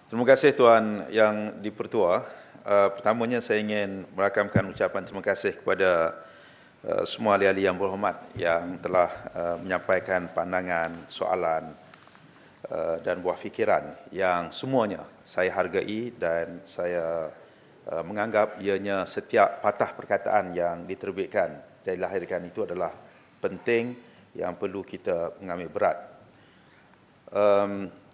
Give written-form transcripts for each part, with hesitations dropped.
Terima kasih Tuan Yang di-Pertua. Pertamanya saya ingin merakamkan ucapan terima kasih kepada semua ahli-ahli yang berhormat yang telah menyampaikan pandangan, soalan dan buah fikiran yang semuanya saya hargai dan saya menganggap ianya setiap patah perkataan yang diterbitkan dan dilahirkan itu adalah penting yang perlu kita mengambil berat.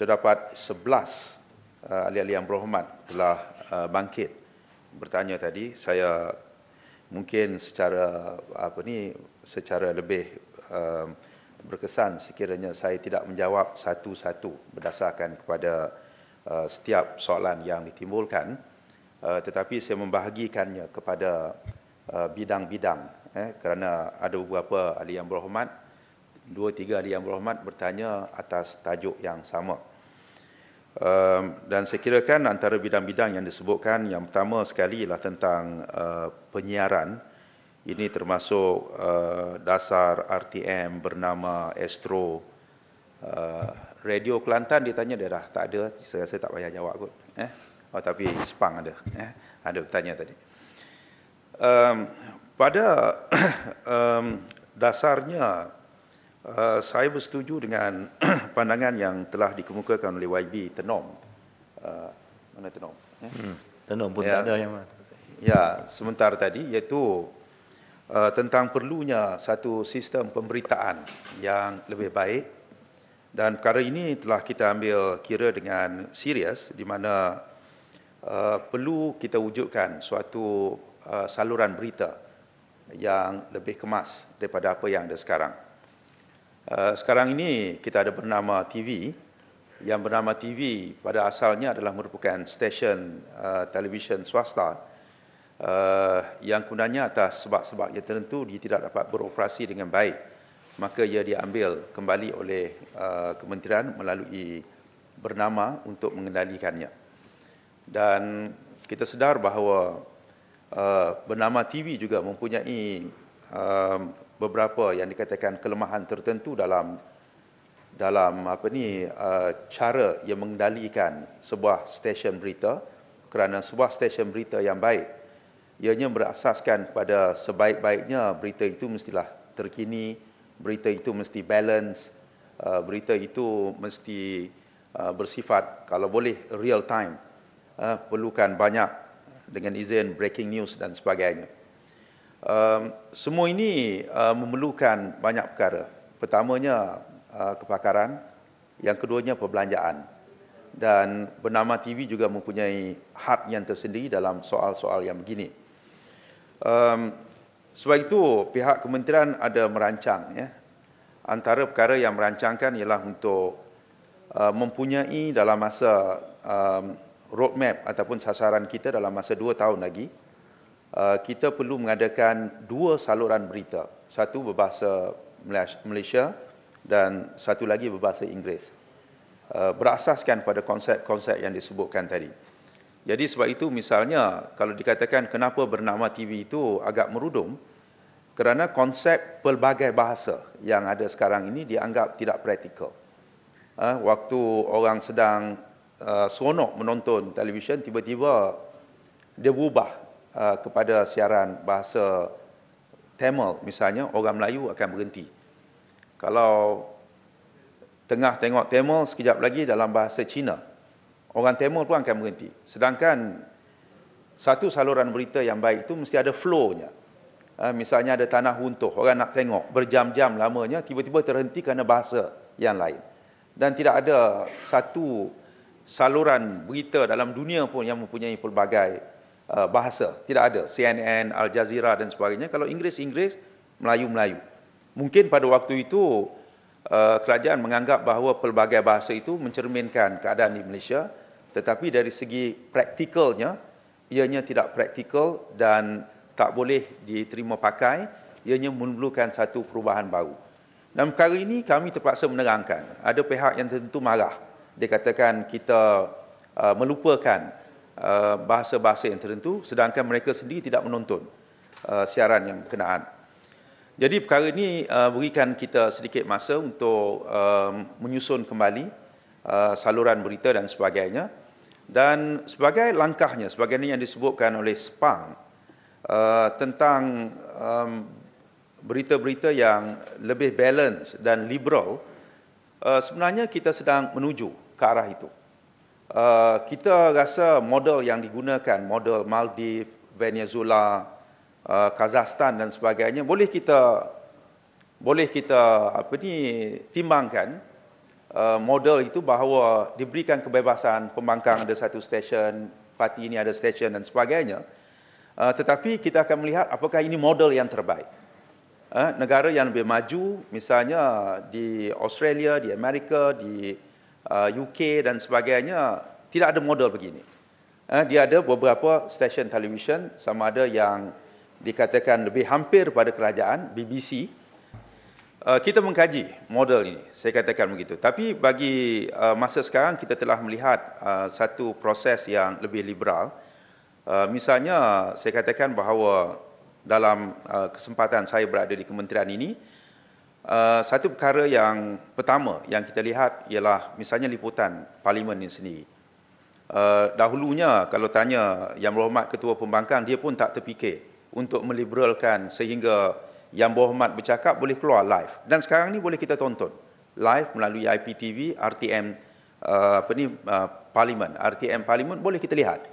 Terdapat 11 ahli-ahli yang berhormat telah bangkit bertanya tadi. Saya mungkin secara lebih berkesan sekiranya saya tidak menjawab satu-satu berdasarkan kepada setiap soalan yang ditimbulkan, tetapi saya membahagikannya kepada bidang-bidang, kerana ada beberapa ahli yang berhormat, 2-3 ahli yang berhormat bertanya atas tajuk yang sama. Dan saya kirakan antara bidang-bidang yang disebutkan, yang pertama sekali ialah tentang penyiaran. Ini termasuk dasar RTM bernama Astro. Radio Kelantan ditanya dia dah tak ada, saya rasa tak payah jawab kot. Oh, tapi Sepang ada. Ada bertanya tadi. Pada dasarnya saya bersetuju dengan pandangan yang telah dikemukakan oleh YB Tenom. Mana Tenom? Tenom pun tak ada yang mana. Ya, sebentar tadi, iaitu tentang perlunya satu sistem pemberitaan yang lebih baik, dan perkara ini telah kita ambil kira dengan serius, di mana perlu kita wujudkan suatu saluran berita yang lebih kemas daripada apa yang ada sekarang. Sekarang ini kita ada bernama TV. Yang bernama TV pada asalnya adalah merupakan stesen televisyen swasta yang gunanya atas sebab-sebab yang tertentu dia tidak dapat beroperasi dengan baik. Maka ia diambil kembali oleh kementerian melalui bernama untuk mengendalikannya. Dan kita sedar bahawa bernama TV juga mempunyai beberapa yang dikatakan kelemahan tertentu dalam cara yang mengendalikan sebuah stesen berita, kerana sebuah stesen berita yang baik ianya berasaskan pada sebaik-baiknya berita itu mestilah terkini, berita itu mesti balance, berita itu mesti bersifat kalau boleh real time, perlukan banyak dengan izin breaking news dan sebagainya. Semua ini memerlukan banyak perkara. Pertamanya kepakaran, yang keduanya perbelanjaan. Dan bernama TV juga mempunyai hak yang tersendiri dalam soal-soal yang begini. Sebab itu pihak kementerian ada merancang. Antara perkara yang merancangkan ialah untuk mempunyai dalam masa roadmap ataupun sasaran kita dalam masa 2 tahun lagi, kita perlu mengadakan 2 saluran berita. Satu berbahasa Malaysia dan satu lagi berbahasa Inggeris. Berasaskan pada konsep-konsep yang disebutkan tadi. Jadi sebab itu misalnya kalau dikatakan kenapa bernama TV itu agak merudum, kerana konsep pelbagai bahasa yang ada sekarang ini dianggap tidak praktikal. Waktu orang sedang seronok menonton televisyen, tiba-tiba dia berubah kepada siaran bahasa Tamil misalnya, orang Melayu akan berhenti. Kalau tengah tengok Tamil, sekejap lagi dalam bahasa Cina, orang Tamil pun akan berhenti. Sedangkan satu saluran berita yang baik itu mesti ada flow-nya. Misalnya ada tanah runtuh, orang nak tengok berjam-jam lamanya, tiba-tiba terhenti kerana bahasa yang lain. Dan tidak ada satu saluran berita dalam dunia pun yang mempunyai pelbagai bahasa. Tidak ada. CNN, Al Jazeera dan sebagainya. Kalau Inggeris, Melayu. Mungkin pada waktu itu kerajaan menganggap bahawa pelbagai bahasa itu mencerminkan keadaan di Malaysia, tetapi dari segi praktikalnya, ianya tidak praktikal dan tak boleh diterima pakai, ianya memerlukan satu perubahan baru. Dan perkara ini kami terpaksa menerangkan. Ada pihak yang tentu marah. Dia katakan kita melupakan bahasa-bahasa yang tertentu, sedangkan mereka sendiri tidak menonton siaran yang berkenaan. Jadi perkara ini berikan kita sedikit masa untuk menyusun kembali saluran berita dan sebagainya. Dan sebagai langkahnya, sebagaimana yang disebutkan oleh Spang, tentang berita-berita yang lebih balance dan liberal, sebenarnya kita sedang menuju ke arah itu. Kita rasa model yang digunakan, model Maldives, Venezuela, Kazakhstan dan sebagainya, boleh kita timbangkan model itu bahawa diberikan kebebasan, pembangkang ada satu stesen, parti ini ada stesen dan sebagainya. Tetapi kita akan melihat apakah ini model yang terbaik. Negara yang lebih maju, misalnya di Australia, di Amerika, di UK dan sebagainya, tidak ada model begini. Dia ada beberapa stesen televisyen, sama ada yang dikatakan lebih hampir pada kerajaan, BBC. Kita mengkaji model ini, saya katakan begitu. Tapi bagi masa sekarang, kita telah melihat satu proses yang lebih liberal. Misalnya, saya katakan bahawa dalam kesempatan saya berada di kementerian ini, satu perkara yang pertama yang kita lihat ialah misalnya liputan parlimen ini sendiri. Dahulunya kalau tanya Yang Berhormat Ketua Pembangkang, dia pun tak terfikir untuk meliberalkan sehingga Yang Berhormat bercakap boleh keluar live. Dan sekarang ni boleh kita tonton live melalui IPTV, RTM parlimen, RTM parlimen boleh kita lihat.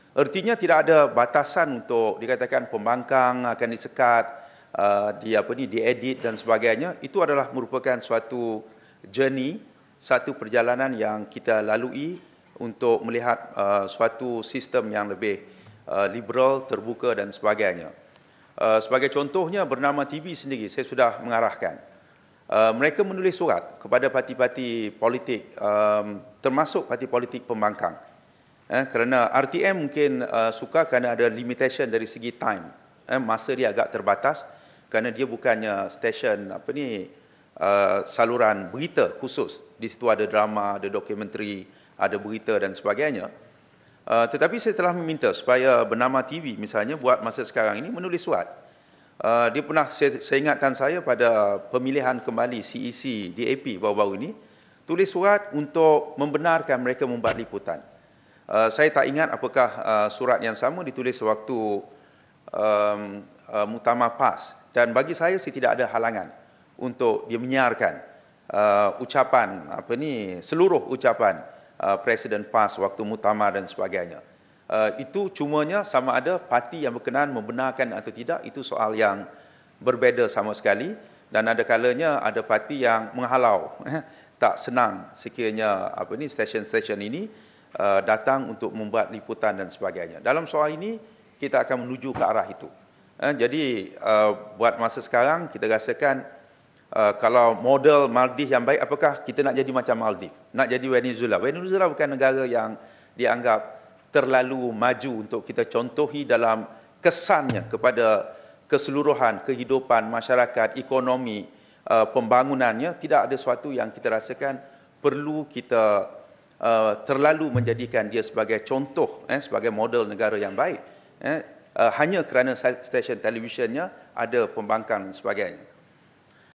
Artinya tidak ada batasan untuk dikatakan pembangkang akan disekat, diedit dan sebagainya. Itu adalah merupakan suatu journey, satu perjalanan yang kita lalui untuk melihat suatu sistem yang lebih liberal, terbuka dan sebagainya. Sebagai contohnya, Bernama TV sendiri, saya sudah mengarahkan. Mereka menulis surat kepada parti-parti politik, termasuk parti politik pembangkang. Kerana RTM mungkin suka kerana ada limitation dari segi time. Masa dia agak terbatas kerana dia bukannya stesen saluran berita khusus. Di situ ada drama, ada dokumentari, ada berita dan sebagainya. Tetapi saya telah meminta supaya Bernama TV misalnya buat masa sekarang ini menulis surat. Dia pernah, saya ingatkan saya pada pemilihan kembali CEC DAP baru-baru ini, tulis surat untuk membenarkan mereka membuat liputan. Saya tak ingat apakah surat yang sama ditulis sewaktu Muktamar PAS. Dan bagi saya tidak ada halangan untuk dia menyiarkan ucapan seluruh ucapan Presiden PAS waktu muktamar dan sebagainya. Itu cumanya sama ada parti yang berkenaan membenarkan atau tidak, itu soal yang berbeza sama sekali. Dan ada kalanya ada parti yang menghalau, tak senang sekiranya stesen-stesen ini datang untuk membuat liputan dan sebagainya. Dalam soal ini, kita akan menuju ke arah itu. Jadi, buat masa sekarang, kita rasakan kalau model Maldives yang baik, apakah kita nak jadi macam Maldives? Nak jadi Venezuela? Venezuela bukan negara yang dianggap terlalu maju untuk kita contohi dalam kesannya kepada keseluruhan kehidupan masyarakat, ekonomi, pembangunannya. Tidak ada sesuatu yang kita rasakan perlu kita terlalu menjadikan dia sebagai contoh, sebagai model negara yang baik, hanya kerana stesen televisyennya ada pembangkang dan sebagainya.